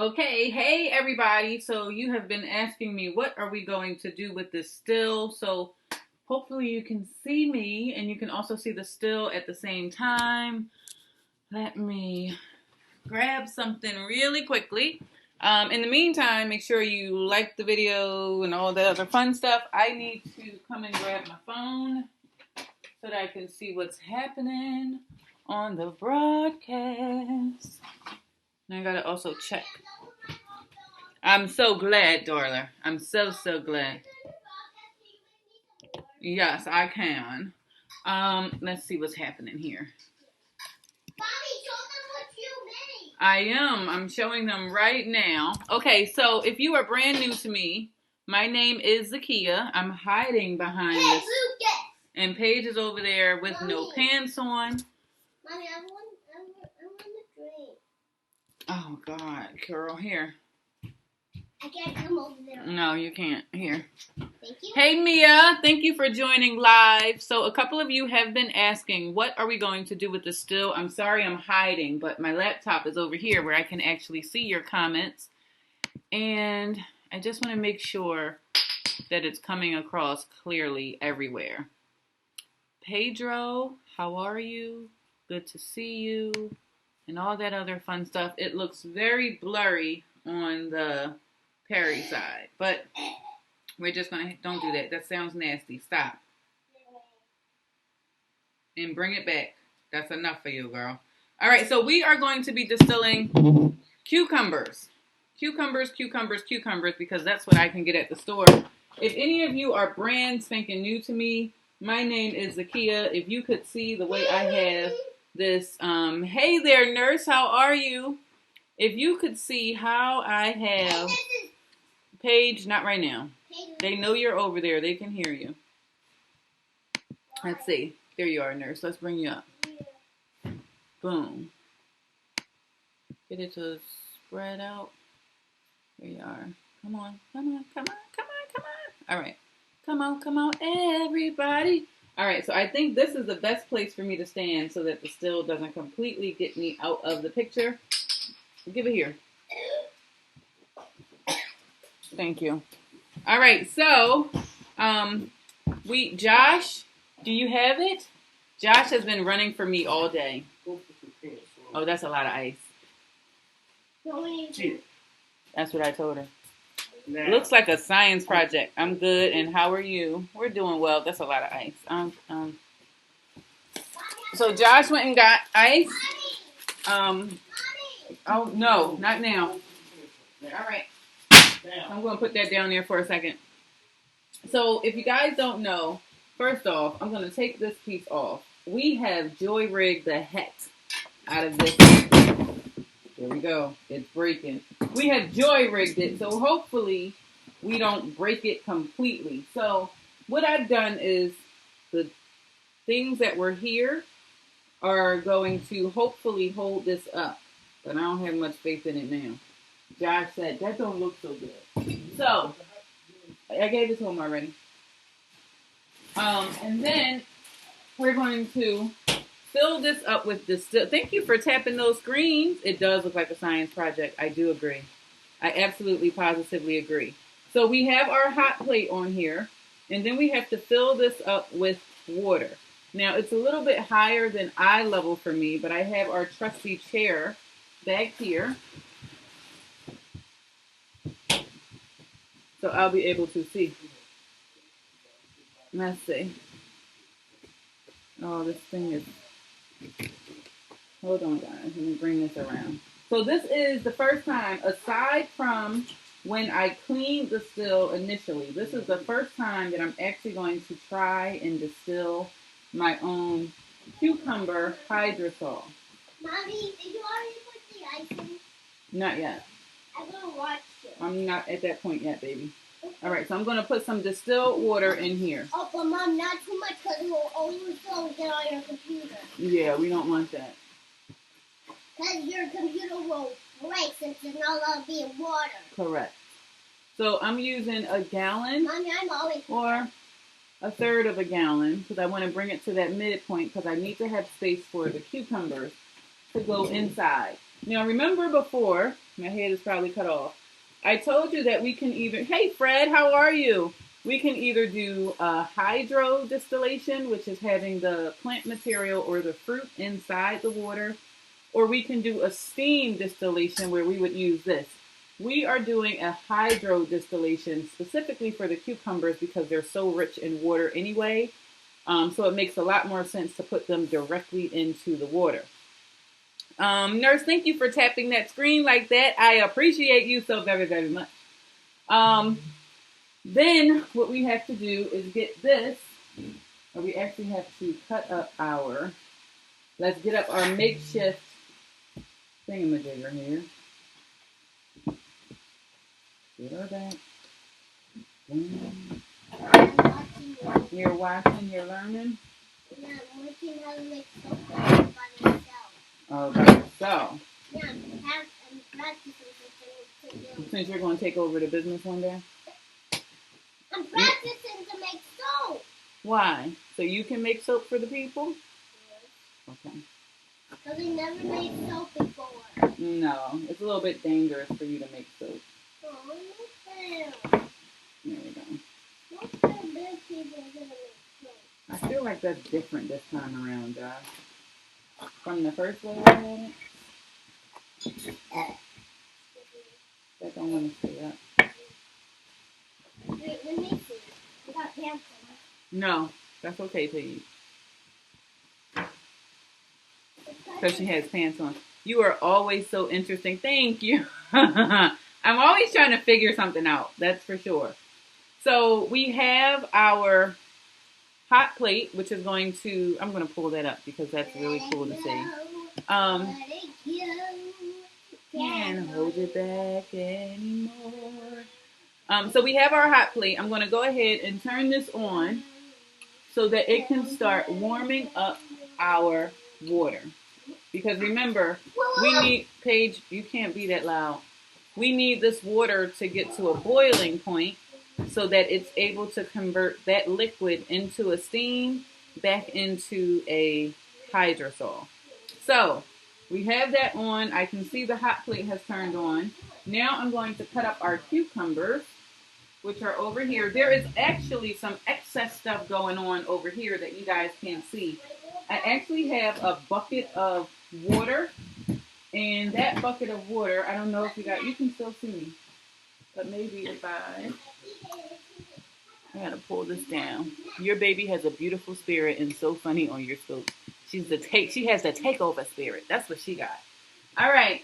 Okay, hey everybody. So you have been asking me what are we going to do with this still. So hopefully you can see me and you can also see the still at the same time. Let me grab something really quickly. In the meantime, make sure you like the video and all the other fun stuff. I need to come and grab my phone so that I can see what's happening on the broadcast. And I gotta also check. I'm so glad, darling. I'm so glad. Yes, I can. Let's see what's happening here. Mommy, show them what you made. I am. I'm showing them right now. Okay, so if you are brand new to me, my name is Zakia. I'm hiding behind this. Lucas. And Paige is over there with no pants on. Mommy, I want a drink. Oh, God, girl, here. I can't come over there. No, you can't. Here. Thank you. Hey, Mia. Thank you for joining live. So a couple of you have been asking, what are we going to do with the still? I'm sorry I'm hiding, but my laptop is over here where I can actually see your comments. And I just want to make sure that it's coming across clearly everywhere. Pedro, how are you? Good to see you. And all that other fun stuff. It looks very blurry on the Perry side, but we're just gonna, don't do that. That sounds nasty. Stop. And bring it back. That's enough for you, girl. All right, so we are going to be distilling cucumbers. Cucumbers, because that's what I can get at the store. If any of you are brand spanking new to me, my name is Zakia. If you could see the way I have this, hey there, nurse, how are you? If you could see how I have, Paige, not right now. They know you're over there. They can hear you. Let's see. There you are, nurse. Let's bring you up. Boom. Get it to spread out. There you are. Come on. All right. Come on, everybody. All right, so I think this is the best place for me to stand so that the still doesn't completely get me out of the picture. Give it here. Thank you. All right, so Josh, do you have it? Josh has been running for me all day. Oh, that's a lot of ice. That's what I told her. Looks like a science project. I'm good, and how are you? We're doing well. That's a lot of ice. So Josh went and got ice. Oh no, not now. All right. I'm going to put that down there for a second. So if you guys don't know, first off, I'm going to take this piece off. We have joy-rigged the heck out of this. There we go. It's breaking. We have joy-rigged it, so hopefully we don't break it completely. So what I've done is the things that were here are going to hopefully hold this up. But I don't have much faith in it now. Josh said, that don't look so good. So, I gave it to him already. And then we're going to fill this up with distill. Thank you for tapping those screens. It does look like a science project. I do agree. I absolutely, positively agree. So we have our hot plate on here. And then we have to fill this up with water. Now, it's a little bit higher than eye level for me, but I have our trusty chair back here. So I'll be able to see. Let's see. Oh, this thing is... Hold on, guys. Let me bring this around. So this is the first time, aside from when I cleaned the still initially, this is the first time that I'm actually going to try and distill my own cucumber hydrosol. Mommy, did you already put the ice in? Not yet. I'm going to watch it. I'm not at that point yet, baby. All right, so I'm going to put some distilled water in here. Oh, but Mom, not too much because it will overflow and get on your computer. Yeah, we don't want that. Because your computer will break since it's not allowed to be in water. Correct. So I'm using a gallon. Mommy, I'm always... Or a third of a gallon because I want to bring it to that midpoint because I need to have space for the cucumbers to go inside. Now remember before, my head is probably cut off. I told you that we can either, hey Fred, how are you? We can either do a hydro distillation, which is having the plant material or the fruit inside the water, or we can do a steam distillation where we would use this. We are doing a hydro distillation specifically for the cucumbers because they're so rich in water anyway. So it makes a lot more sense to put them directly into the water. Nurse, thank you for tapping that screen like that. I appreciate you so very, very much. Then what we have to do is get this, or we actually have to cut up let's get up our makeshift thingamajigger here. Get her back. You're watching, you're learning? Yeah, I'm looking how to make soap by myself. Okay, so. Yeah, I'm practicing something. Since you're going to take over the business one day? I'm practicing to make soap. Why? So you can make soap for the people? Yes. Okay. Because we never made soap before. No, it's a little bit dangerous for you to make soap. Oh, no fair. There we go. No fair big people are going to make soap. I feel like that's different this time around, Josh. From the first way I had it. I don't want to stay up. Wait, let me see. I got pants on. No, that's okay, Paige. Because she has pants on. You are always so interesting. Thank you. I'm always trying to figure something out. That's for sure. So we have our hot plate, which is going to, I'm going to pull that up because that's really cool to see. Can't hold it back anymore. So we have our hot plate. I'm going to go ahead and turn this on so that it can start warming up our water. Because remember, we need, Paige, you can't be that loud. We need this water to get to a boiling point so that it's able to convert that liquid into a steam back into a hydrosol. So we have that on. I can see the hot plate has turned on. Now I'm going to cut up our cucumbers, which are over here. There is actually some excess stuff going on over here that you guys can't see. I actually have a bucket of water, and that bucket of water, I don't know if you can still see me, but maybe if I gotta pull this down. Your baby has a beautiful spirit and so funny on your scope. She has the takeover spirit. That's what she got. All right.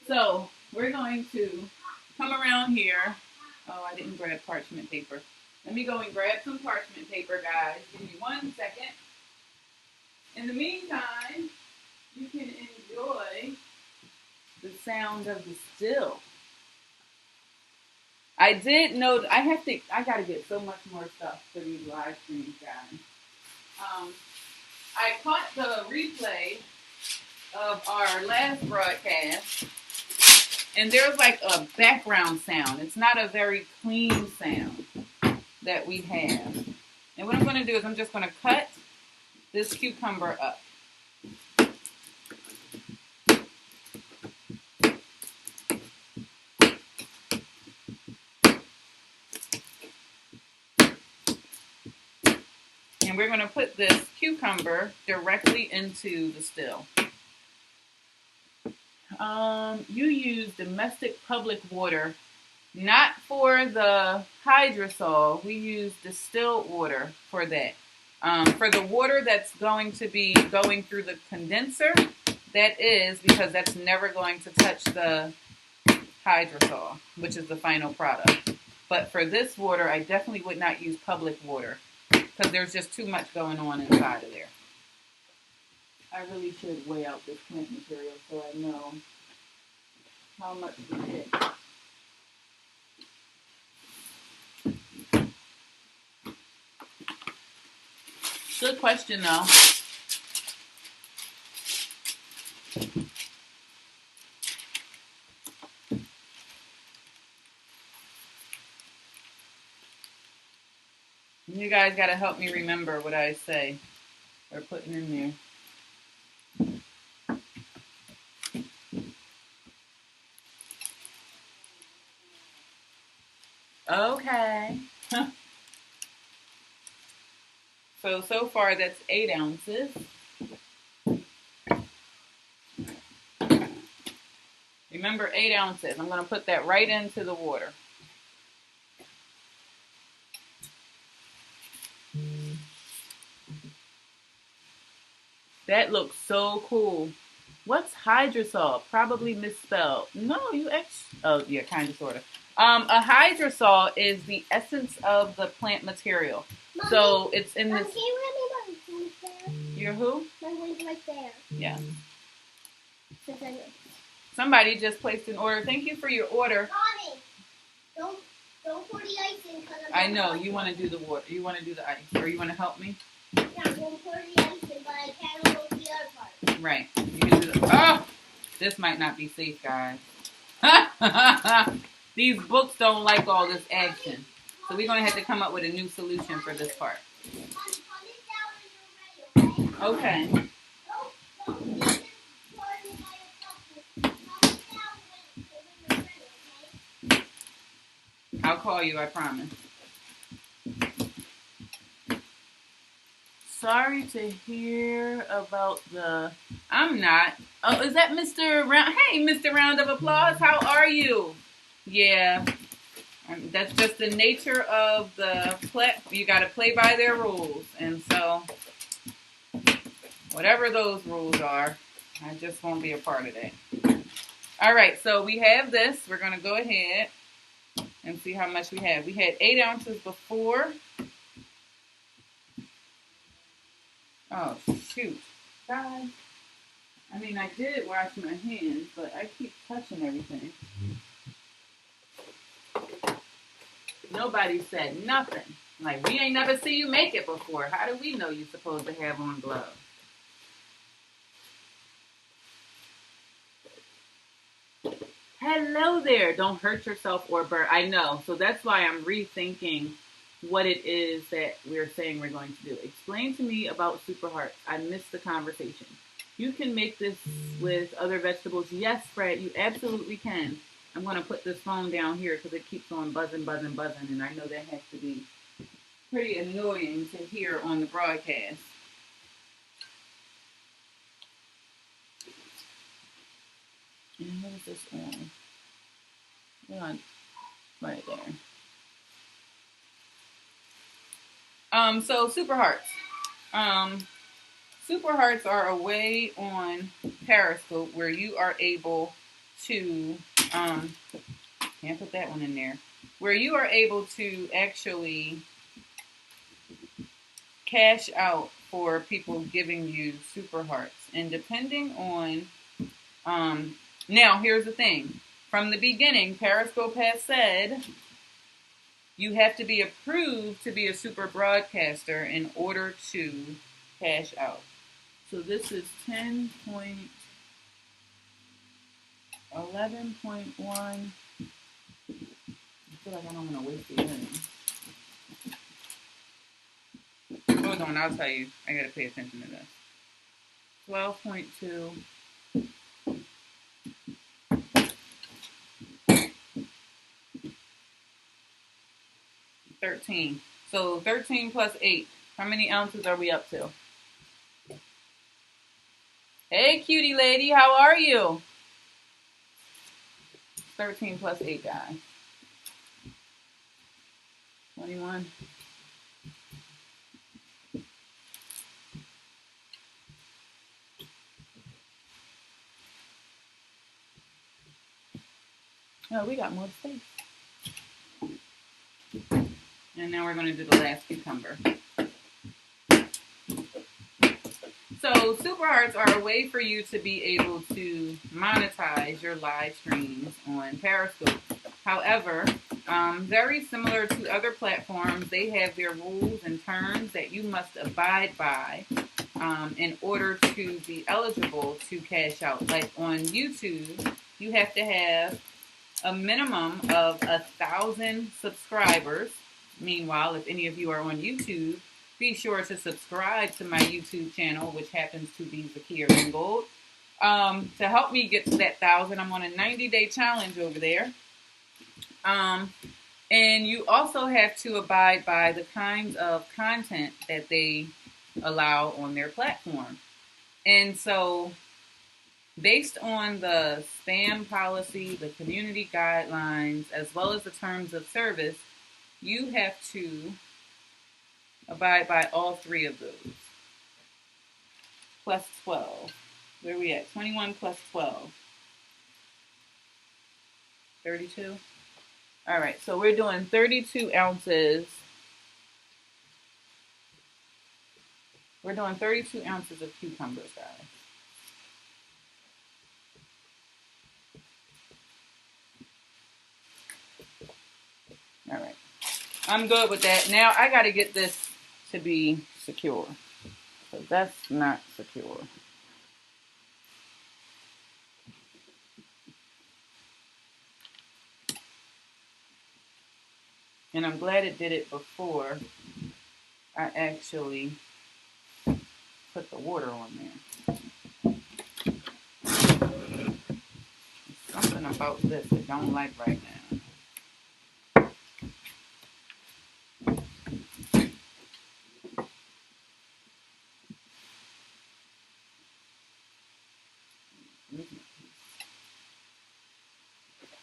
So we're going to come around here. Oh, I didn't grab parchment paper. Let me go and grab some parchment paper, guys. Give me 1 second. In the meantime, you can enjoy the sound of the still. I did know I gotta get so much more stuff for these live streams, guys. I caught the replay of our last broadcast, and there's like a background sound. It's not a very clean sound that we have. And what I'm going to do is I'm just going to cut this cucumber up. And we're going to put this cucumber directly into the still. You use domestic public water, not for the hydrosol. We use distilled water for that. For the water that's going to be going through the condenser, that is because that's never going to touch the hydrosol, which is the final product. But for this water, I definitely would not use public water because there's just too much going on inside of there. I really should weigh out this plant material so I know how much to get. Good question, though. You guys got to help me remember what I say or putting in there. Okay. So far that's 8 ounces. Remember, 8 ounces. I'm going to put that right into the water. That looks so cool. What's hydrosol? Probably misspelled. No, oh yeah, kind of, sort of. A hydrosol is the essence of the plant material. Mommy, so it's in this. Can you hand me my wings there? Your who? My wings right there. Yeah. Somebody just placed an order. Thank you for your order. Mommy, don't pour the ice in. I know you want to do the water. You want to do the ice, or you want to help me? Yeah, I'm going to pour the ice in, but I can't go to the other part. Right. You can do the. Oh, this might not be safe, guys. These books don't like all this action, so we're going to have to come up with a new solution for this part. Okay. I'll call you, I promise. Sorry to hear about the... I'm not. Oh, is that Mr. Round? Hey, Mr. Round of Applause. How are you? Yeah. That's just the nature of the play. You got to play by their rules. And so, whatever those rules are, I just won't be a part of that. All right, so we have this. We're going to go ahead and see how much we have. We had 8 ounces before. Oh, shoot. God. I mean, I did wash my hands, but I keep touching everything. Nobody said nothing. Like, we ain't never see you make it before. How do we know you're supposed to have on gloves? Hello there. Don't hurt yourself or burn. I know. So that's why I'm rethinking what it is that we're saying we're going to do. Explain to me about Super Hearts. I missed the conversation. You can make this with other vegetables. Yes, Fred, you absolutely can. I'm going to put this phone down here because it keeps on buzzing, buzzing, buzzing, and I know that has to be pretty annoying to hear on the broadcast. And what is this on? We're on right there. So Super Hearts. Super Hearts are a way on Periscope where you are able to, can't put that one in there, where you are able to actually cash out for people giving you Super Hearts. And depending on, now here's the thing. From the beginning, Periscope has said you have to be approved to be a super broadcaster in order to cash out. So this is 10.11.1. I feel like I don't want to waste the room. Hold on, I'll tell you. I gotta pay attention to this. 12.2. 13. So 13 plus 8. How many ounces are we up to? Hey, cutie lady, how are you? 13 plus 8, guys. 21. Oh, we got more space. And now we're going to do the last cucumber. So Super Hearts are a way for you to be able to monetize your live streams on Periscope. However, very similar to other platforms, they have their rules and terms that you must abide by in order to be eligible to cash out. Like on YouTube, you have to have a minimum of 1,000 subscribers. Meanwhile, if any of you are on YouTube, be sure to subscribe to my YouTube channel, which happens to be Zakia Ringgold. To help me get to that 1,000, I'm on a 90-day challenge over there. And you also have to abide by the kinds of content that they allow on their platform. And so, based on the spam policy, the community guidelines, as well as the terms of service, you have to abide by all three of those. Plus 12. Where are we at? 21 plus 12. 32? All right, so we're doing 32 ounces. We're doing 32 ounces of cucumbers, guys. All right. I'm good with that. Now I got to get this to be secure. So that's not secure. And I'm glad it did it before I actually put the water on there. There's something about this I don't like right now.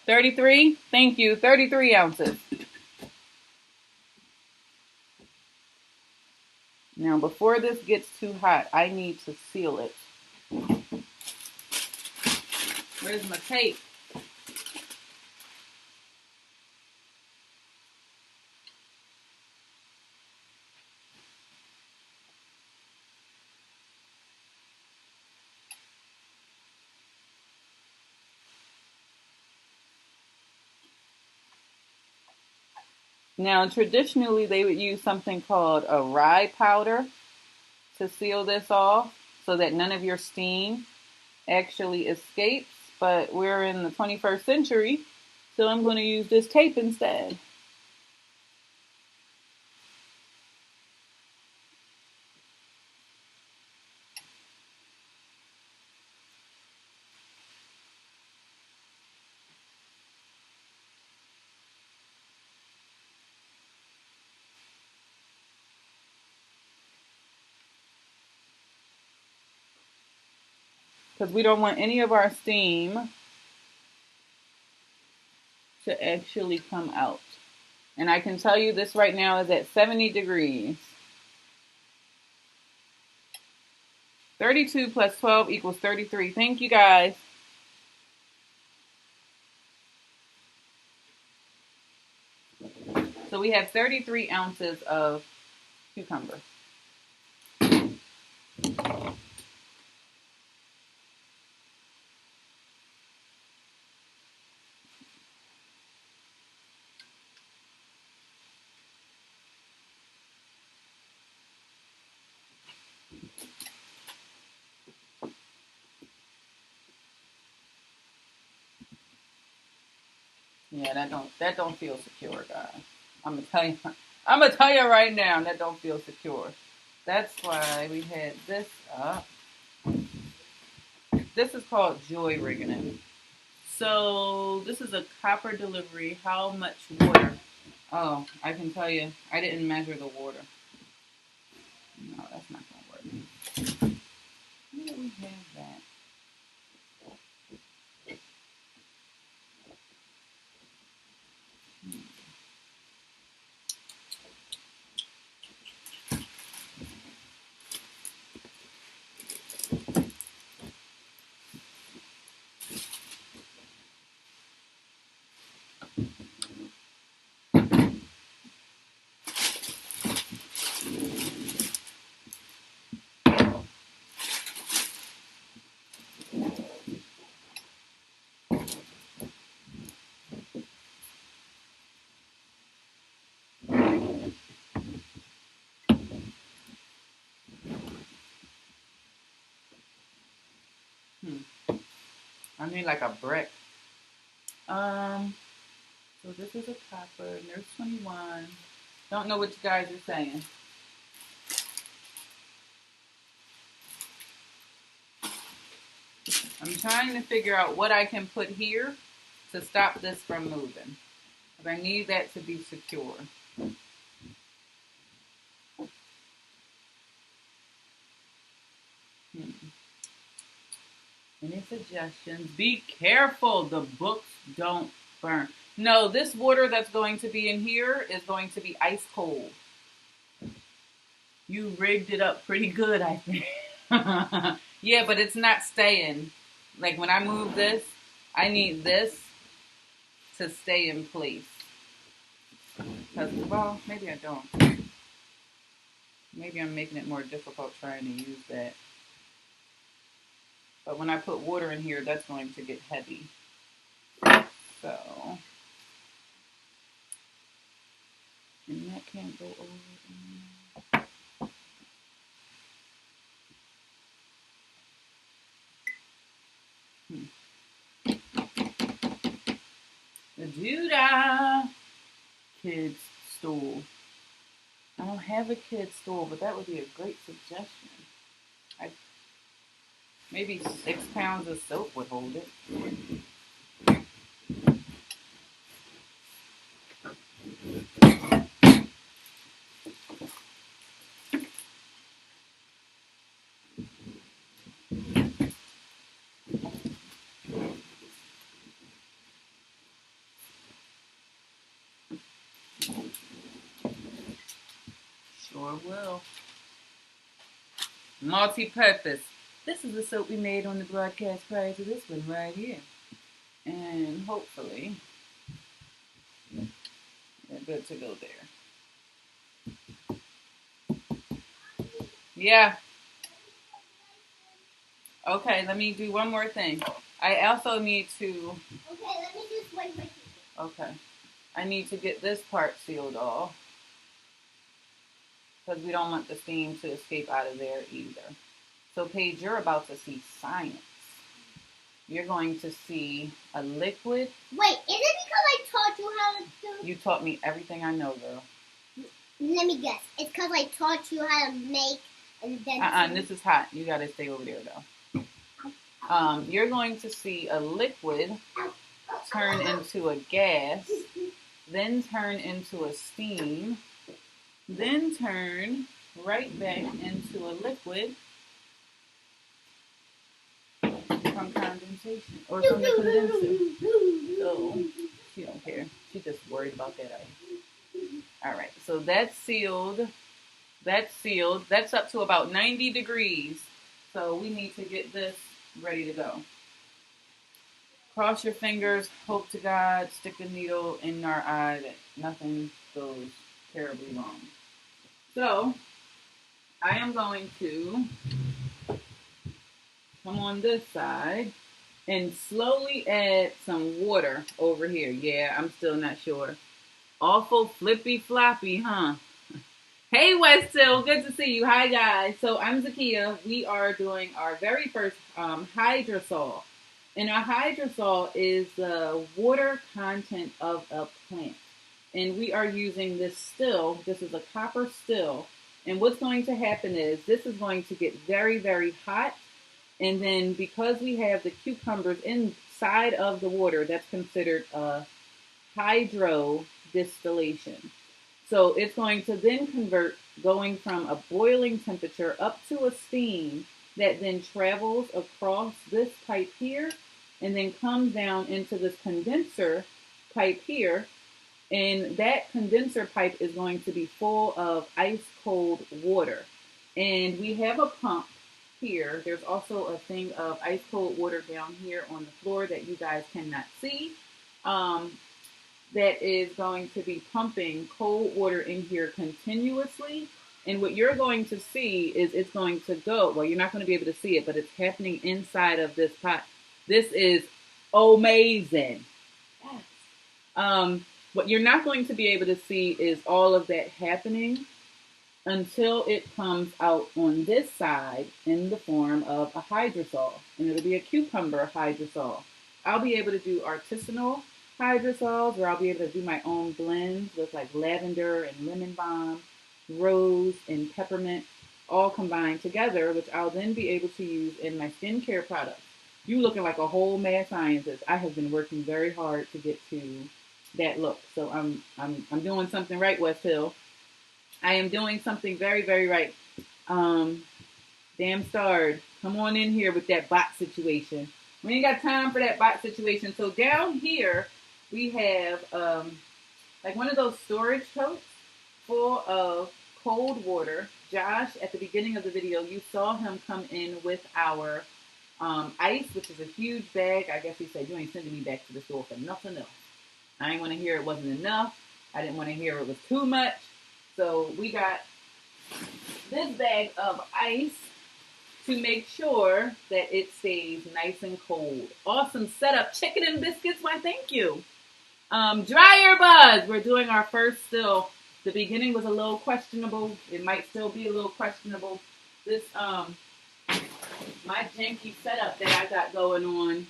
$33? Thank you. 33 ounces. Now, before this gets too hot, I need to seal it. Where's my tape? Now, traditionally, they would use something called a rye powder to seal this off so that none of your steam actually escapes. But we're in the 21st century, so I'm going to use this tape instead. Because we don't want any of our steam to actually come out. And I can tell you this right now is at 70 degrees. 32 plus 12 equals 33. Thank you, guys. So we have 33 ounces of cucumber. Yeah, that don't feel secure, guys. I'm gonna tell you right now, that don't feel secure. That's why we had this up. This is called joy rigging. So this is a copper delivery. How much water? Oh, I can tell you, I didn't measure the water. No, that's not gonna work. Where do we have that? I need like a brick. So this is a copper. There's 21. Don't know what you guys are saying. I'm trying to figure out what I can put here to stop this from moving. But I need that to be secure. Any suggestions? Be careful. The books don't burn. No, this water that's going to be in here is going to be ice cold. You rigged it up pretty good, I think. Yeah, but it's not staying. Like when I move this, I need this to stay in place. Because, well, maybe I don't. Maybe I'm making it more difficult trying to use that. But when I put water in here, that's going to get heavy. So, and that can't go over. The Judah kids stool. I don't have a kid's stool, but that would be a great suggestion. Maybe 6 pounds of soap would hold it. Sure will. Multi-purpose. This is the soap we made on the broadcast prior to this one right here. And hopefully, we're good to go there. Yeah. Okay, let me do one more thing. I also need to... Okay, let me just wait my teeth. Okay. I need to get this part sealed off. Because we don't want the steam to escape out of there either. So, Paige, you're about to see science. You're going to see a liquid. Wait, is it because I taught you how to do? You taught me everything I know, girl. Let me guess. It's because I taught you how to make and then. This is hot. You gotta stay over there though. You're going to see a liquid turn into a gas, then turn into a steam, then turn right back into a liquid from condensation or from the condenser. So she don't care. She's just worried about that ice. All right, so that's sealed. That's sealed. That's up to about 90 degrees. So we need to get this ready to go. Cross your fingers, hope to God, stick a needle in our eye that nothing goes terribly wrong. So I am going to come on this side and slowly add some water over here. Yeah, I'm still not sure. Awful flippy floppy, huh? Hey Westhill, good to see you. Hi guys. So I'm Zakia. We are doing our very first Hydrosol. And a hydrosol is the water content of a plant. And we are using this still. This is a copper still. And what's going to happen is this is going to get very, very hot. And then because we have the cucumbers inside of the water, that's considered a hydro distillation. So it's going to then convert going from a boiling temperature up to a steam that then travels across this pipe here and then comes down into this condenser pipe here. And that condenser pipe is going to be full of ice cold water. And we have a pump here. There's also a thing of ice cold water down here on the floor that you guys cannot see. That is going to be pumping cold water in here continuously. And what you're going to see is it's going to go, well, you're not going to be able to see it, but it's happening inside of this pot. This is amazing. Yes. What you're not going to be able to see is all of that happening until it comes out on this side in the form of a hydrosol. And it'll be a cucumber hydrosol. I'll be able to do artisanal hydrosols, where I'll be able to do my own blends with like lavender and lemon balm, rose and peppermint, all combined together, which I'll then be able to use in my skincare products. You looking like a whole mad scientist. I have been working very hard to get to that look. So I'm doing something right, West Hill. I am doing something very, very right. Um, Damn starred. Come on in here with that bot situation. We ain't got time for that bot situation. So down here we have like one of those storage totes full of cold water. Josh, at the beginning of the video, you saw him come in with our ice, which is a huge bag. I guess he said, you ain't sending me back to the store for nothing else. I didn't want to hear it wasn't enough. I didn't want to hear it was too much. So we got this bag of ice to make sure that it stays nice and cold. Awesome setup. Chicken and biscuits, why thank you. Dryer buzz. We're doing our first still. The beginning was a little questionable. It might still be a little questionable. This my janky setup that I got going on.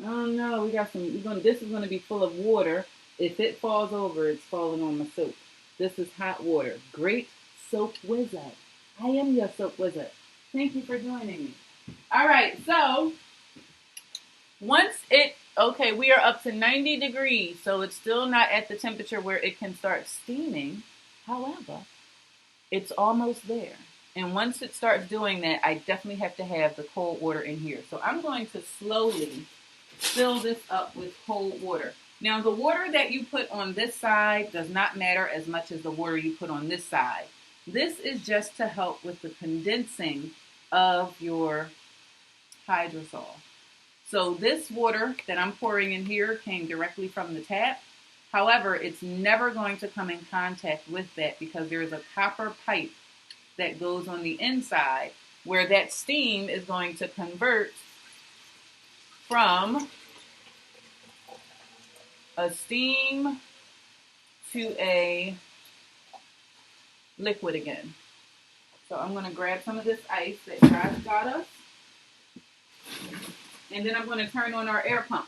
Oh no, we got some. This is gonna be full of water. If it falls over, it's falling on my soap. This is hot water. Great soap wizard. I am your soap wizard. Thank you for joining me. All right, so okay, we are up to 90 degrees, so it's still not at the temperature where it can start steaming. However, it's almost there. And once it starts doing that, I definitely have to have the cold water in here. So I'm going to slowly fill this up with cold water. Now, the water that you put on this side does not matter as much as the water you put on this side. This is just to help with the condensing of your hydrosol. So this water that I'm pouring in here came directly from the tap. However, it's never going to come in contact with that because there's a copper pipe that goes on the inside where that steam is going to convert from a steam to a liquid again. So I'm going to grab some of this ice that Josh got us. And then I'm going to turn on our air pump.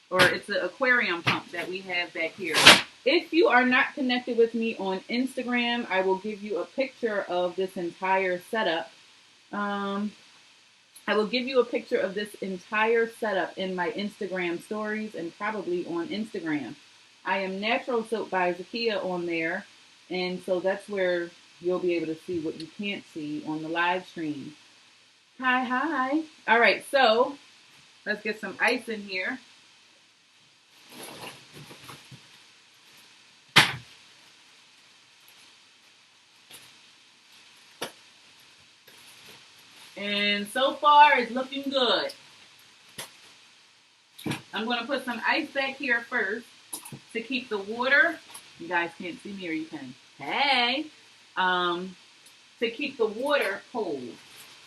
Or it's an aquarium pump that we have back here. If you are not connected with me on Instagram, I will give you a picture of this entire setup. I will give you a picture of this entire setup in my Instagram stories and probably on Instagram. I am Natural Soap by Zakia on there. And so that's where you'll be able to see what you can't see on the live stream. Hi. All right, so let's get some ice in here. And so far, it's looking good. I'm going to put some ice back here first to keep the water. You guys can't see me or you can. Hey. To keep the water cold.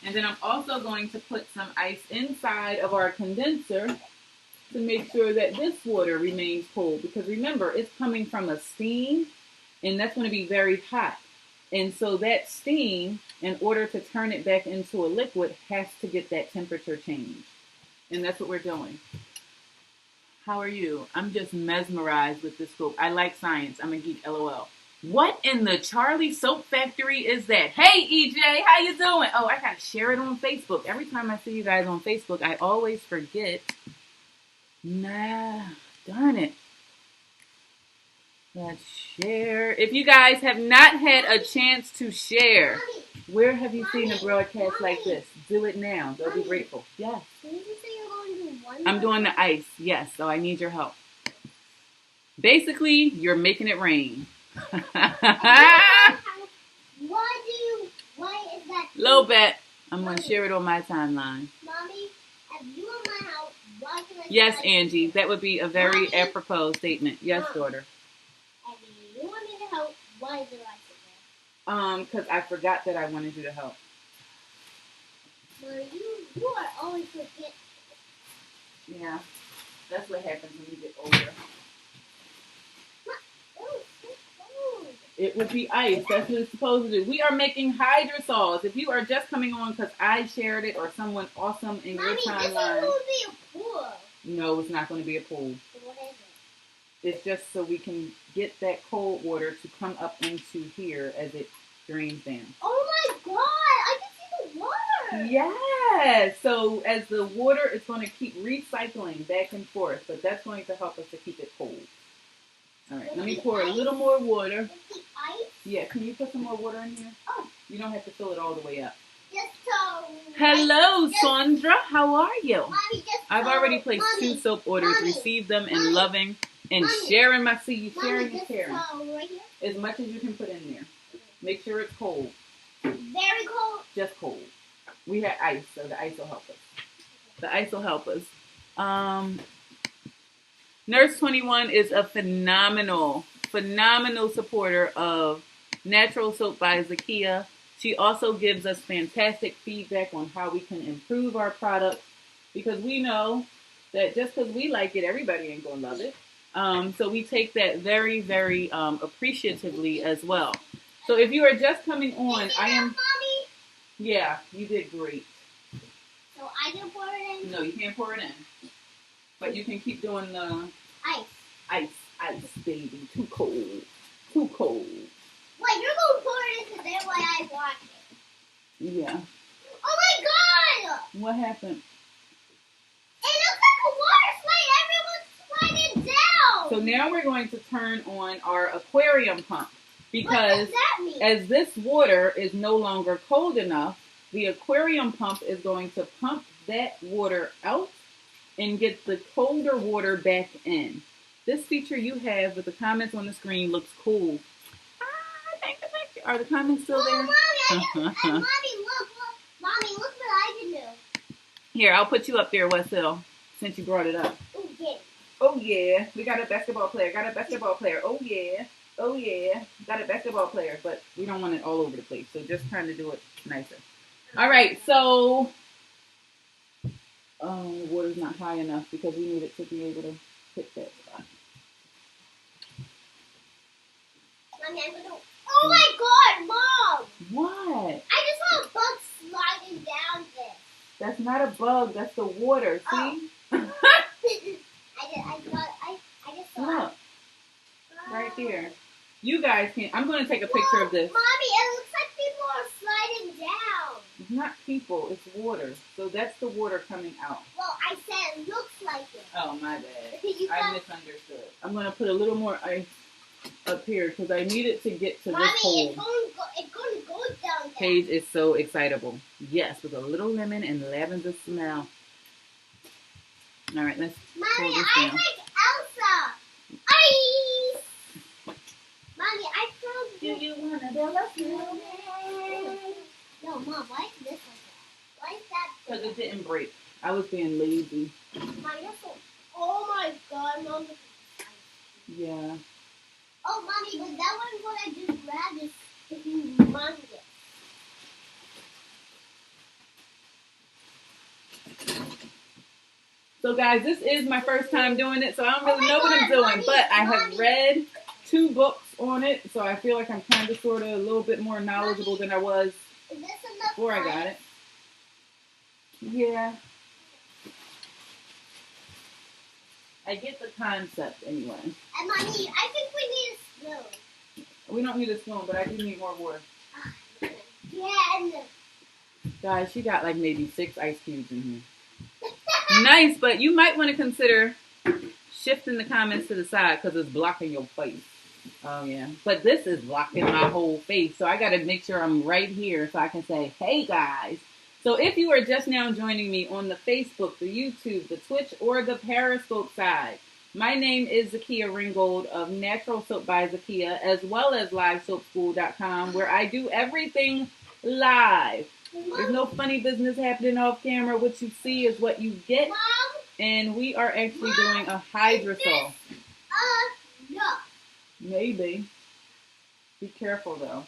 And then I'm also going to put some ice inside of our condenser to make sure that this water remains cold. Because remember, it's coming from a steam, and that's going to be very hot. And so that steam, in order to turn it back into a liquid, has to get that temperature change. And that's what we're doing. How are you? I'm just mesmerized with this scope. I like science. I'm a geek, LOL. What in the Charlie Soap Factory is that? Hey, EJ, how you doing? Oh, I gotta share it on Facebook. Every time I see you guys on Facebook, I always forget. Nah, darn it. Let's share. If you guys have not had a chance to share, where have you seen a broadcast like this? Do it now. They'll be grateful. Yes. Did you say you're going to do one? I'm doing the ice. Yes, so I need your help. Basically, you're making it rain. Why is that? Low bet. I'm going to share it on my timeline. Mommy, if you in my house, why can I? Yes, Angie. That would be a very apropos statement. Yes, daughter. If you want me to help, why is there ice in there? Because I forgot that I wanted you to help. Well, you are always forgetful. Yeah, that's what happens when you get older. It would be ice. That's what it's supposed to do. We are making hydrosols. If you are just coming on because I shared it or someone awesome in your timeline. This is going to be a pool. No, it's not going to be a pool. So what is it? It's just so we can get that cold water to come up into here as it drains down. Oh my god! I can see the water! Yes! So as the water is going to keep recycling back and forth, but that's going to help us to keep it cold. All right, let me pour a little more water. With the ice? Yeah, can you put some more water in here? Oh. You don't have to fill it all the way up. Just so. Hello, Sandra. How are you? Mommy, just I've so, already placed Mommy, 2 soap orders, Mommy, received them, and Mommy, loving and Mommy, sharing my seed. Mommy, Sharing and just caring. so, right here. As much as you can put in there. Make sure it's cold. Very cold. Just cold. We had ice, so the ice will help us. The ice will help us. Nurse 21 is a phenomenal supporter of Natural Soap by Zakia. She also gives us fantastic feedback on how we can improve our product, because we know that just because we like it, everybody ain't gonna love it. So we take that very, very appreciatively as well. So if you are just coming on, I am. Mommy? Yeah, you did great. So I can pour it in? No, you can't pour it in. But you can keep doing the Ice, baby. Too cold. Too cold. Wait, you're going to pour it into there while I watch it? Yeah. Oh my god! What happened? It looks like a water slide. Everyone's sliding down. So now we're going to turn on our aquarium pump, because what does that mean? as this water is no longer cold enough, the aquarium pump is going to pump that water out and get the colder water back in. This feature you have with the comments on the screen looks cool. Thank you. Are the comments still there? Mommy, Mommy, look. Mommy, look what I can do. Here, I'll put you up there, Westville, since you brought it up. Okay. Oh, yeah. We got a basketball player. Oh, yeah. Got a basketball player, but we don't want it all over the place, so just trying to do it nicer. All right, so the water's not high enough because we need it to be able to hit that spot. Mommy, I'm gonna. Oh my god, Mom! What? I just saw a bug sliding down this. That's not a bug. That's the water. See? Oh. I just saw Look. Right there. You guys can. I'm going to take a picture of this. Mommy, it looks like people are sliding down. It's not people. It's water. So that's the water coming out. Well, I said it looks like it. Oh, my bad. You I got- misunderstood. I'm going to put a little more ice up here because I need it to get to Mommy, this hole. it's going to go down there. Paige is so excitable. Yes, with a little lemon and lavender smell. All right, let's pull Mommy, this I down. like Elsa. Ice. Mommy, I found Do you want to build a snowman? No, Mom, why is this like that? Why is that? Because it didn't break. I was being lazy. Mom, you're so... Oh my god, Mom. Yeah. Oh, Mommy, but that one what I just grabbed is humongous. So, guys, this is my first time doing it, so I don't really Oh my know what I'm God, doing. Mommy, But I have Mommy. read 2 books on it, so I feel like I'm kind of sort of a little bit more knowledgeable than I was Is this enough before I got ice? it. Yeah. I get the concept anyway. And Mommy, I think we need a spoon. We don't need a spoon, but I do need more water. Yeah. Guys, she got like maybe 6 ice cubes in here. Nice, but you might want to consider shifting the comments to the side because it's blocking your face. Oh, yeah. But this is blocking my whole face, so I got to make sure I'm right here so I can say, hey, guys. So if you are just now joining me on the Facebook, the YouTube, the Twitch, or the Periscope side, my name is Zakia Ringgold of Natural Soap by Zakia, as well as LiveSoapSchool.com, where I do everything live. There's no funny business happening off camera. What you see is what you get. Mom? And we are actually doing a hydrosol. No. Maybe. Be careful, though.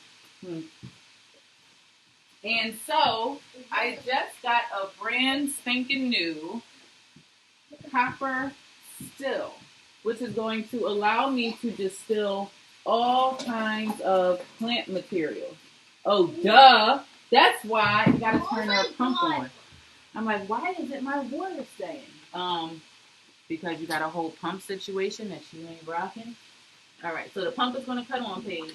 And so, I just got a brand spanking new copper still, which is going to allow me to distill all kinds of plant materials. Oh, duh! That's why you gotta turn our pump on. I'm like, why isn't my water staying? Because you got a whole pump situation that you ain't rocking. All right, so the pump is gonna cut on, Paige.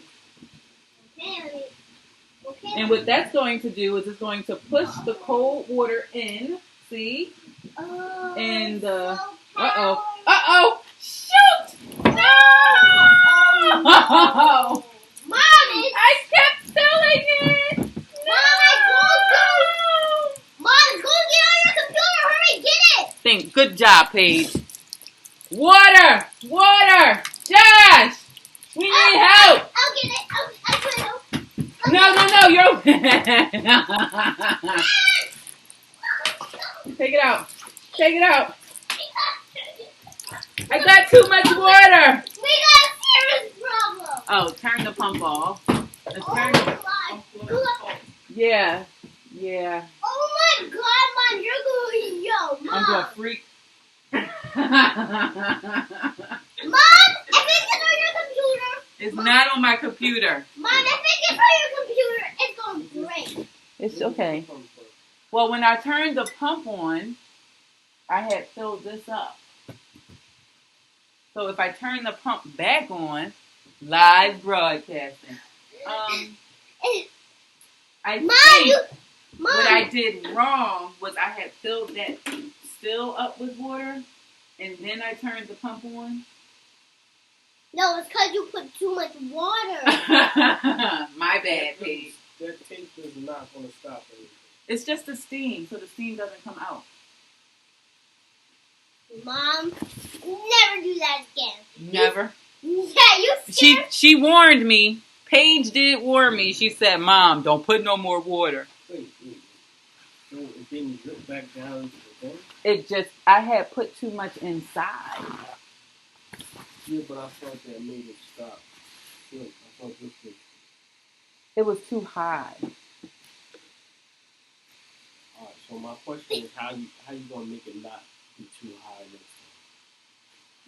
Okay. And what that's going to do is it's going to push the cold water in. See? Oh, And so uh-oh. Shoot! No! Mom, I kept filling it. Mom, I told you. Mom, go get on your computer. Hurry, get it. Good job, Paige. Water. Josh, we need help. I'll get it. I'll put it up. No, you're. Take it out. I got too much water. We got a serious problem. Oh, turn the pump off. Oh my God. Yeah. Oh my God, Mom, you're going, Mom. I'm going to freak. Mom, if it's on your computer. It's not on my computer. Mom, if it's on your computer, it's going to break. It's okay. Well, when I turned the pump on, I had filled this up. So if I turn the pump back on, live broadcasting. I think what I did wrong was I had filled that still up with water, and then I turned the pump on. No, it's because you put too much water. My bad, Paige. That tape is not going to stop anything. It's just the steam, so the steam doesn't come out. Mom, never do that again. Never? You scared? She warned me. Paige did warn me. She said, Mom, don't put no more water. Wait. So it didn't drip back down into the thing? I had put too much inside. Yeah, but I thought that made it stop. Look, I thought this was... It was too high. Alright, so my question is how you going to make it not be too high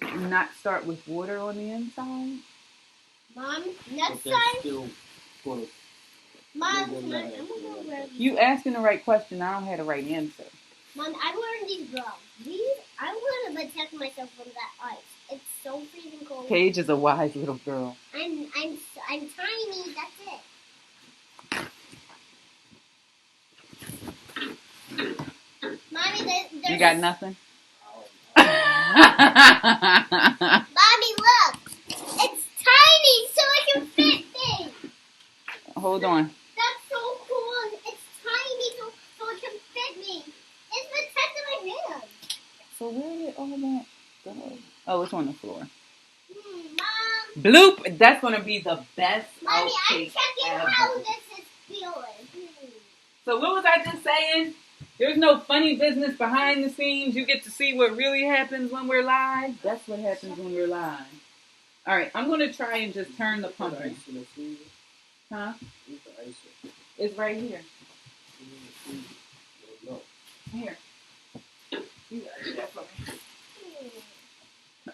next time? Not start with water on the inside? Mom, But next that's time. still going to... Mom, You asking the right question. I don't have the right answer. Mom, I learned these gloves. I'm going to protect myself from that ice. It's so freezing cold. Paige is a wise little girl. I'm tiny. That's it. Mommy, there's... You got nothing? Mommy, look. It's tiny, so it can fit me. Hold on. That's so cool. It's tiny, so it can fit me. It's protecting my hand. So where did all that go? Oh, it's on the floor. Mom. Bloop! That's going to be the best Mommy, I'm outtake checking ever. how this is feeling. So what was I just saying? There's no funny business behind the scenes. You get to see what really happens when we're live. That's what happens when we're live. All right, I'm going to try and just turn the pump on. Huh? It's right here. Here. You gotta do that for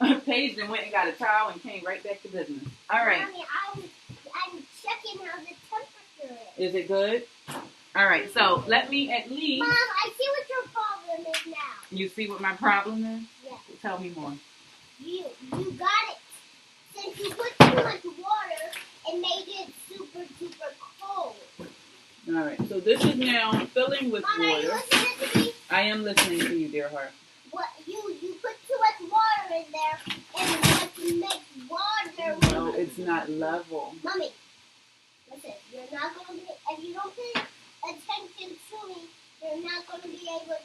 me. Paige then went and got a towel and came right back to business. All right. Mommy, I'm checking how the temperature is. Is it good? All right, so let me at least... Mom, I see what your problem is now. You see what my problem is? Yeah. Tell me more. You got it. Since you put too much water, it made it super cold. All right, so this is now filling with Mom, are you water. listening to me? I am listening to you, dear heart. What you put too much water in there, and what makes water? No, it's not level. Mommy, listen. You're not gonna be if you don't pay attention to me. You're not gonna be able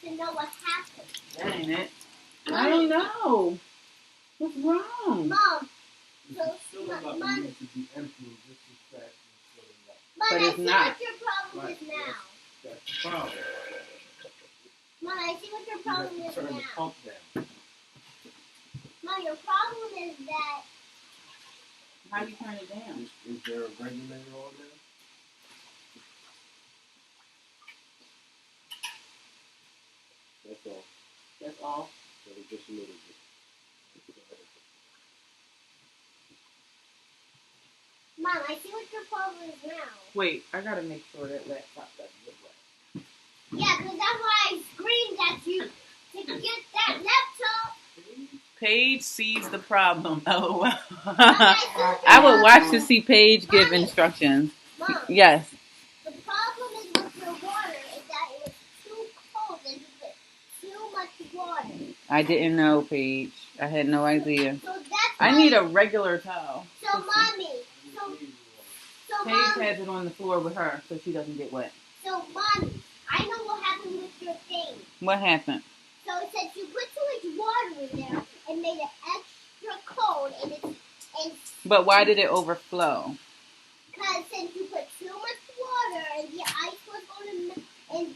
to know what happened. That ain't it. I don't know. What's wrong? Mom, so Mom, Mom, to be empty and just as fast as filling up. Mom, But I it's see not. what your problem is now. That's the problem. Mom, I see what your You problem have is to turn the now. pump down. Mom, your problem is that How do you turn it down? Is there a regulator on there? That's all. That's all. So just a little bit. Mom, I see what your problem is now. Wait, I gotta make sure that laptop doesn't get wet. Yeah, because that's why I screamed at you to get that laptop. Paige sees the problem. Oh, I I would watch to see Paige give instructions. Mom, Yes. the problem is with your water is that it was too cold and you put too much water. I didn't know, Paige. I had no idea. So that's I why, need a regular towel. So So, mommy. So, Paige mommy. has it on the floor with her so she doesn't get wet. So, mommy, I know what happened with your thing. What happened? So it says you put too much water in there and made it extra cold, and But why did it overflow? because since you put too much water and the ice was going to melt, and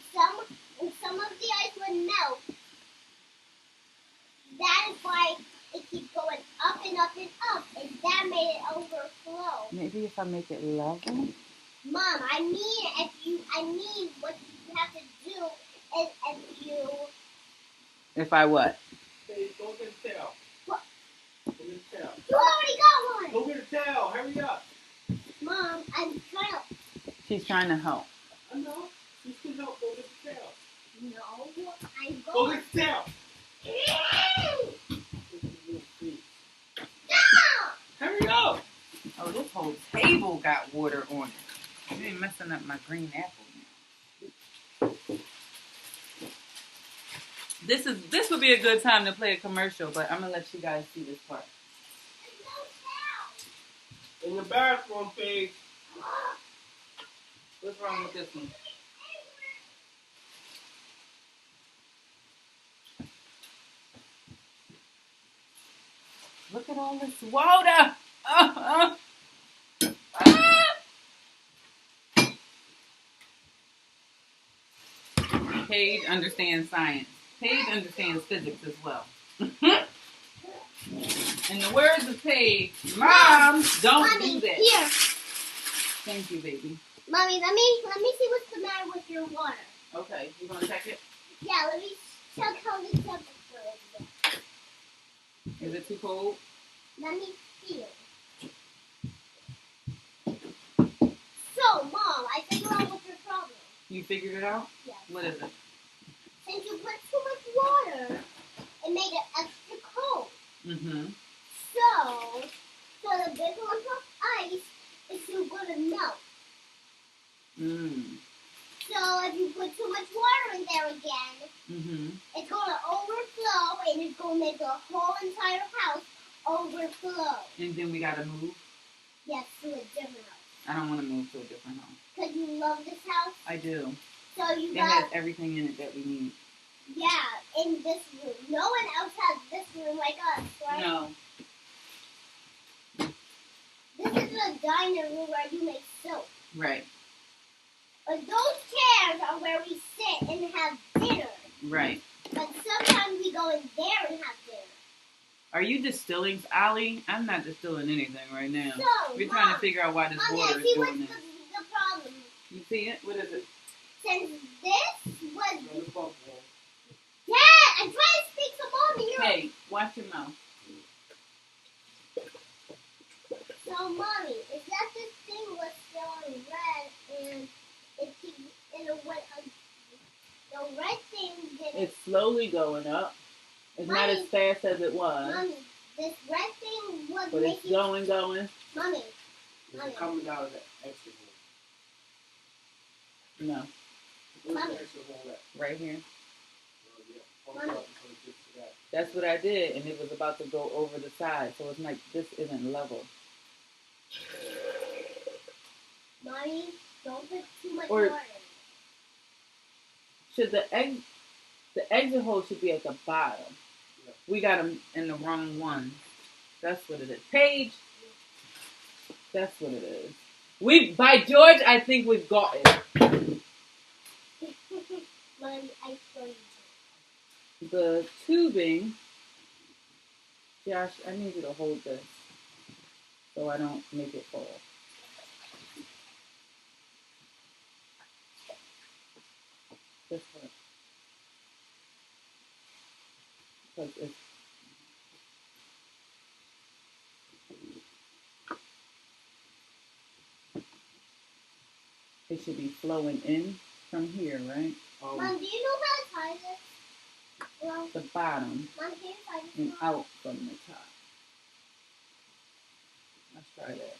some of the ice would melt, that is why it keeps going up and up and up, and that made it overflow. Maybe if I make it level? Mom, I mean what you have to do is if you... If I what? Hey, go get a towel. What? Go get a towel. You already got one! Go get a towel. Hurry up. Mom, I'm trying to... She's trying to help. I know. You can help. Go get the towel. No, I'm Go going... get the towel. No! Hurry up. Oh, this whole table got water on it. You ain't messing up my green apple now. This would be a good time to play a commercial, but I'm gonna let you guys see this part. In the bathroom, Paige. What's wrong with this one? Look at all this water! Paige understands science. Paige understands physics as well. In the words of Paige, Mom, don't Mommy, do that. Here. Thank you, baby. Mommy, let me see what's the matter with your water. Okay, you gonna check it? Yeah, let me check how the temperature is. Is it too cold? Let me feel. So, Mom, I figured out what's your problem. You figured it out? Yes. What is it? Since you put too much water, it made it extra cold. Mm-hmm. So the big lump of ice is still going to melt. Mm. So if you put too much water in there again, Mm-hmm. it's going to overflow, and it's going to make the whole entire house overflow. And then we gotta move? Yes, to a different house. I don't want to move to a different house. Because you love this house. I do. So you It got... has everything in it that we need. Yeah, in this room. No one else has this room like us, right? No. This is the dining room where you make soap. Right. But those chairs are where we sit and have dinner. Right. But sometimes we go in there and have dinner. Are you distilling, Allie? I'm not distilling anything right now. So, We're Mom, trying to figure out why this Mommy, water I is see what's doing the this. problem. You see it? What is it? Since this was... Turn the pump on. Dad, I'm trying to speak to Mommy. Hey, watch your mouth. So, Mommy, is that this thing was still on red and it keeps... And the red thing didn't... It's slowly going up. It's not as fast as it was. Mommy, this red thing was But it's going. Mommy. It's coming out of the extra hole. No. Where's Mommy. the extra hole at? Right here. Oh, yeah. Pump Mommy. it up until it gets to that. That's what I did, and it was about to go over the side. So it's like, this isn't level. Mommy, don't put too much Or- water in. Should the exit hole should be at the bottom. Yeah. We got them in the wrong one. That's what it is. Paige. That's what it is. By George, I think we've got it. Mommy, I swear you do. The tubing. Josh, I need you to hold this so I don't make it fall. This one. Because it's it should be flowing in from here, right? Mom, do you know how to tie this? Well, The bottom Mom, can you tie this? and out from the top. Let's try that.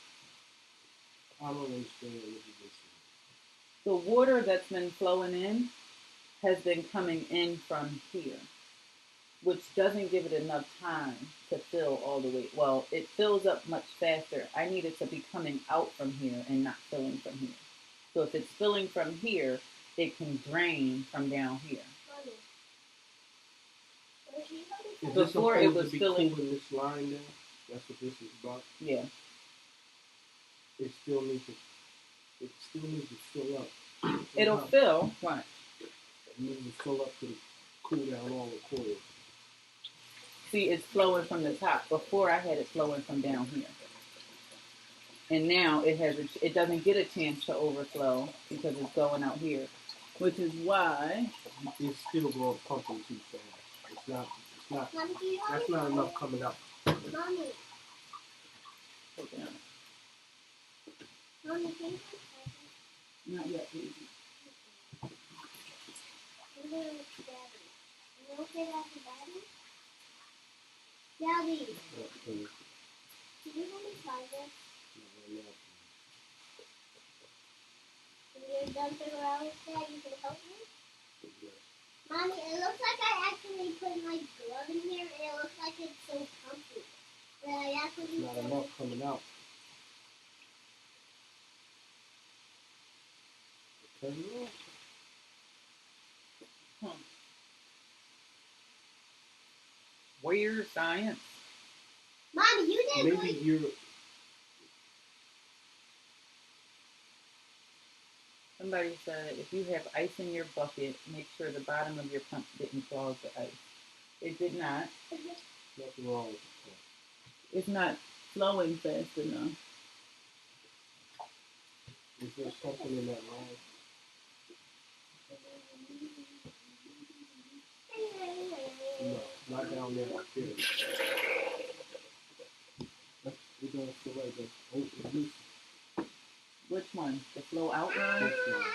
I don't understand what you just said. The water that's been flowing in has been coming in from here. which doesn't give it enough time to fill all the way. Well, it fills up much faster. I need it to be coming out from here and not filling from here. So if it's filling from here, it can drain from down here. Is Before this it was to be filling. cooling this line down? That's what this is about. Yeah. It still needs to fill up. It'll fill. What? It needs to fill up to cool down all the coils. See, it's flowing from the top. Before I had it flowing from down here. And now it doesn't get a chance to overflow because it's going out here. Which is why It's still going pumping too fast. That's not enough coming out. Mommy. Okay. Mommy, can you Not yet, baby. I'm going to Daddy. You okay after Daddy? Daddy, can you help me try this? When you're done figuring out that, you can help me? Mommy, it looks like I actually put my glove in here, and it looks like it's so comfy. But I actually Not enough coming out. Turn it off. Weird science. Mommy, you didn't Maybe you're. Somebody said if you have ice in your bucket, make sure the bottom of your pump didn't clog the ice. It did not. Nothing wrong with the pump. It's not flowing fast enough. Is there something in that line? No, not down there up here. We're going to feel like this. Oh, it's loose. Which one? The flow out line? This line.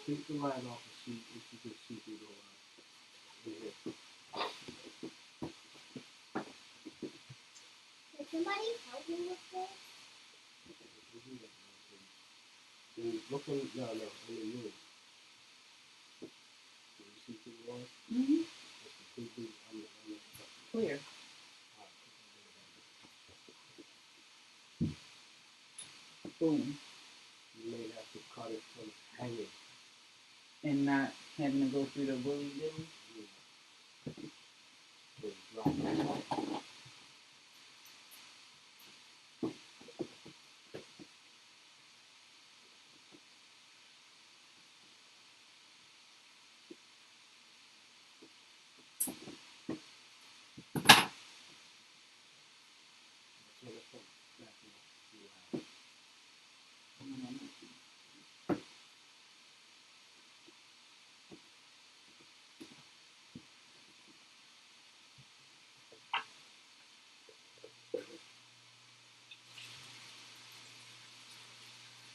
Take the line off and see if you can see through the line. Can somebody help me with this? Look in, no, in the room. Can you see through the line? Mm-hmm. It's completely on the Clear. Boom. You may have to cut it from hanging. And not having to go through the willy dilly.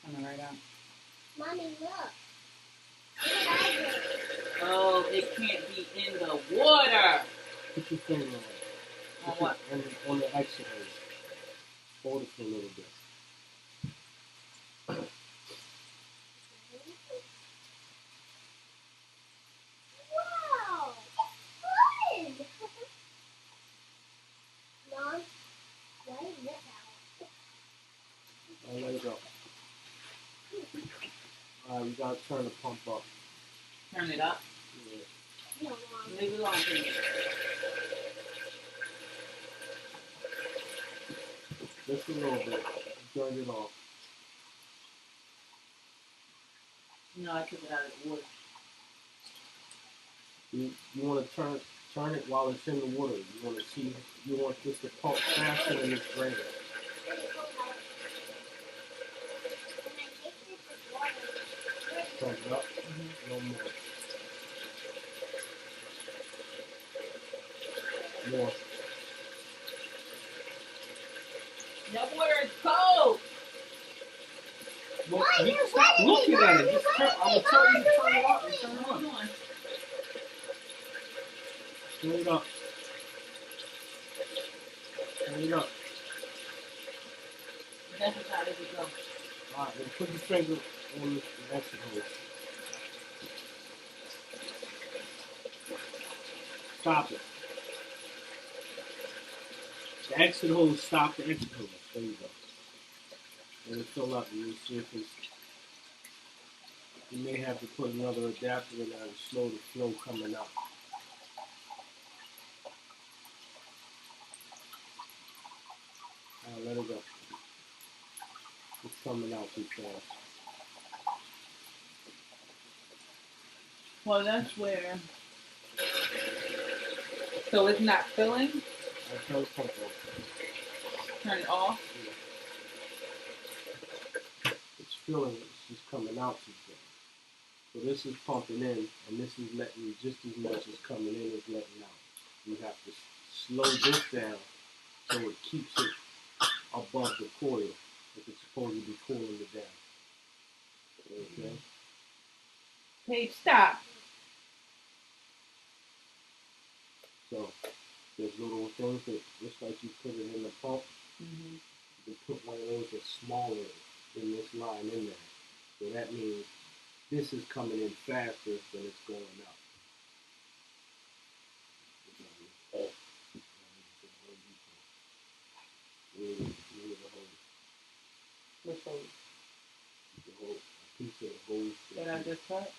Coming right out. Mommy, look. Look what I did. Oh, it can't be in the water. Put your finger on it. On what? On the exit hose. Hold it for a little bit. Wow! It's good! Mom, why is this out? I'll let it go. You gotta turn the pump up. Turn it up. Yeah. No, Mom. Leave it alone, please. Just a little bit. Turn it off. No, I took it out of the water. You want to turn it while it's in the water. You want this to pump faster than it's draining. Turn it up. No more. More. That water is cold. Well, Why you you're stop wetting looking me, at Mom? it. Just turn. I will You're tell you to wetting turn it up me. and turn it Hold on. on. Turn it up. Turn it up. That's as hot as it goes. Alright, then put your finger on the exit hose. Stop it. The exit hose stop the exit hose. There you go. And it fill up, and you see if it's, you may have to put another adapter in there to slow the flow coming out. Let it go. It's coming out too fast. Well, that's where. So it's not filling? I turn the pump off. Turn it off? Yeah. It's filling, it's just coming out too fast. So this is pumping in, and this is letting just as much as coming in as letting out. You have to slow this down so it keeps it above the coil if it's supposed to be cooling it down. Okay? Paige, stop. So there's little things that just like you put it in the pump, you put one of those that's smaller than this line in there. So that means this is coming in faster than it's going out. Which hose? The whole piece of the hose That I just cut?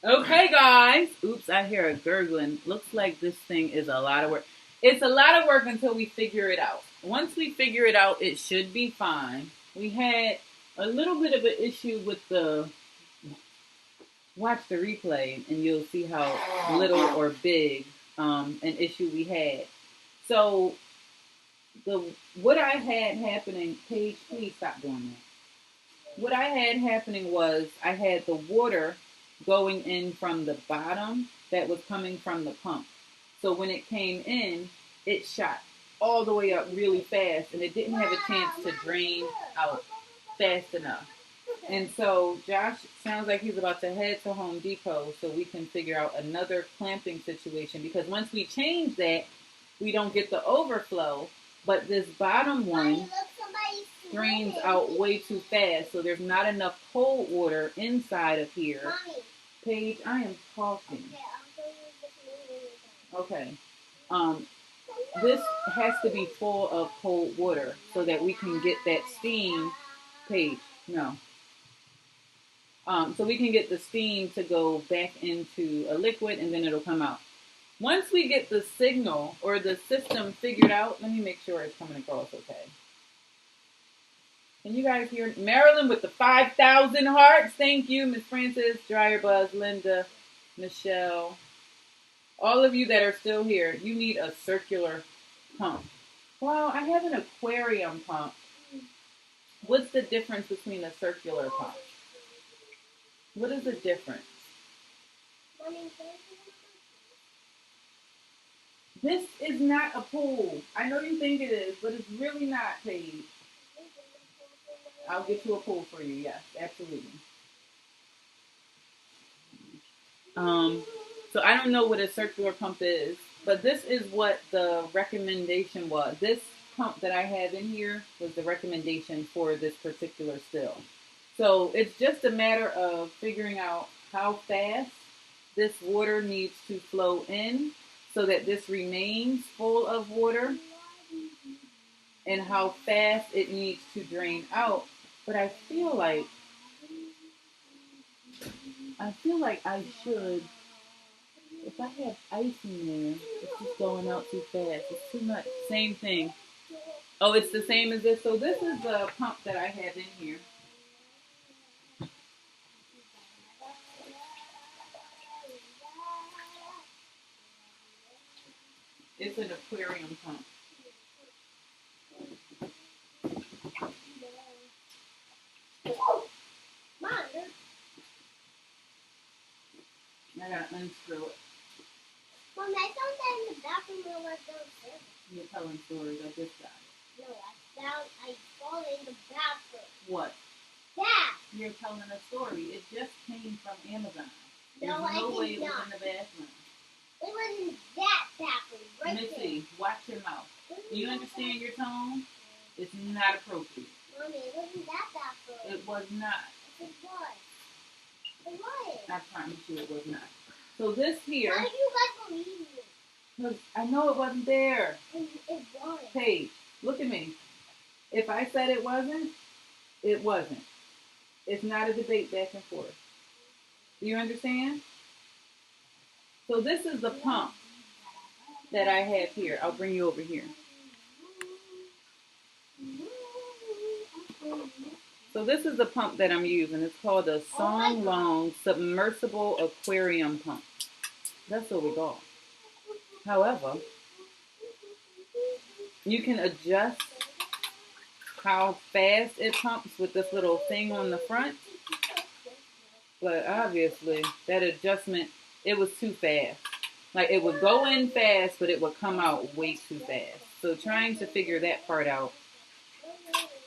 Okay, guys. Oops, I hear a gurgling. Looks like this thing is a lot of work. It's a lot of work until we figure it out. Once we figure it out, it should be fine. We had a little bit of an issue with the... Watch the replay, and you'll see how little or big an issue we had. So, what I had happening... Paige, please stop doing that. What I had happening was I had the water going in from the bottom that was coming from the pump. So when it came in, it shot all the way up really fast, and it didn't have a chance to drain out fast enough. And so Josh sounds like he's about to head to Home Depot so we can figure out another clamping situation, because once we change that, we don't get the overflow, but this bottom one drains out way too fast, so there's not enough cold water inside of here. Mommy. Paige, I am talking. Okay. This has to be full of cold water so that we can get that steam. Paige, no. So we can get the steam to go back into a liquid, and then it'll come out. Once we get the signal or the system figured out, let me make sure it's coming across okay. Can you guys hear Marilyn with the 5,000 hearts? Thank you, Miss Francis, Dryer Buzz, Linda, Michelle. All of you that are still here, you need a circular pump. Well, I have an aquarium pump. What's the difference between a circular pump? What is the difference? This is not a pool. I know you think it is, but it's really not, Paige. I'll get you a pool for you. Yes, absolutely. So I don't know what a circular pump is, but this is what the recommendation was. This pump that I have in here was the recommendation for this particular still. So it's just a matter of figuring out how fast this water needs to flow in so that this remains full of water, and how fast it needs to drain out. But I feel like I should, if I have ice in there, it's just going out too fast. It's too much. Same thing. Oh, it's the same as this. So this is the pump that I have in here. It's an aquarium pump. I gotta unscrew it. Mom, I found that in the bathroom when I was downstairs. You're telling stories. I just got it. No, I saw it in the bathroom. What? That. You're telling a story. It just came from Amazon. There's No, I no did way it was not. in the bathroom. It was in that bathroom, right there. Missy, watch your mouth. Do you understand your tone? It's not appropriate. Mommy, it wasn't that bathroom. It was not. It was. What? I promise you it was not. So this here, Why do you guys believe me? because I know it wasn't there. It was. Paige, look at me. If I said it wasn't, it wasn't. It's not a debate back and forth. Do you understand? So this is the pump that I have here. I'll bring you over here. So this is the pump that I'm using. It's called a Song Long Submersible Aquarium Pump. That's what we call it. However, you can adjust how fast it pumps with this little thing on the front. But obviously, that adjustment, it was too fast. Like, it would go in fast, but it would come out way too fast. So trying to figure that part out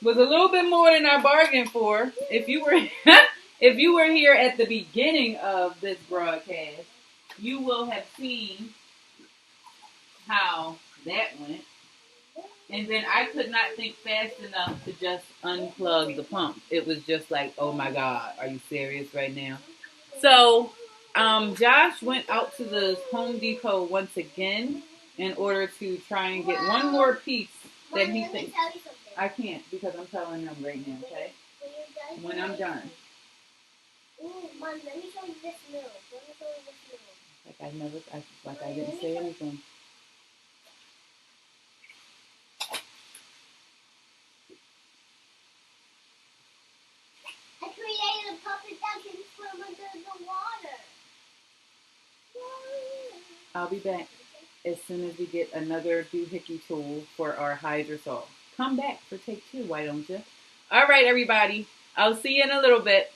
was a little bit more than I bargained for. If you were if you were here at the beginning of this broadcast, you will have seen how that went. And then I could not think fast enough to just unplug the pump. It was just like, oh my God, are you serious right now? So Josh went out to the Home Depot once again in order to try and get one more piece that he thinks. I can't because I'm telling them right now, okay? When I'm done. Ooh, Mom, let me show you this milk. Let me show you this milk. Like I didn't say anything. I created a puppet that can swim under the water. I'll be back as soon as we get another doohickey tool for our Hydrosol. Come back for take 2, why don't you? All right, everybody. I'll see you in a little bit.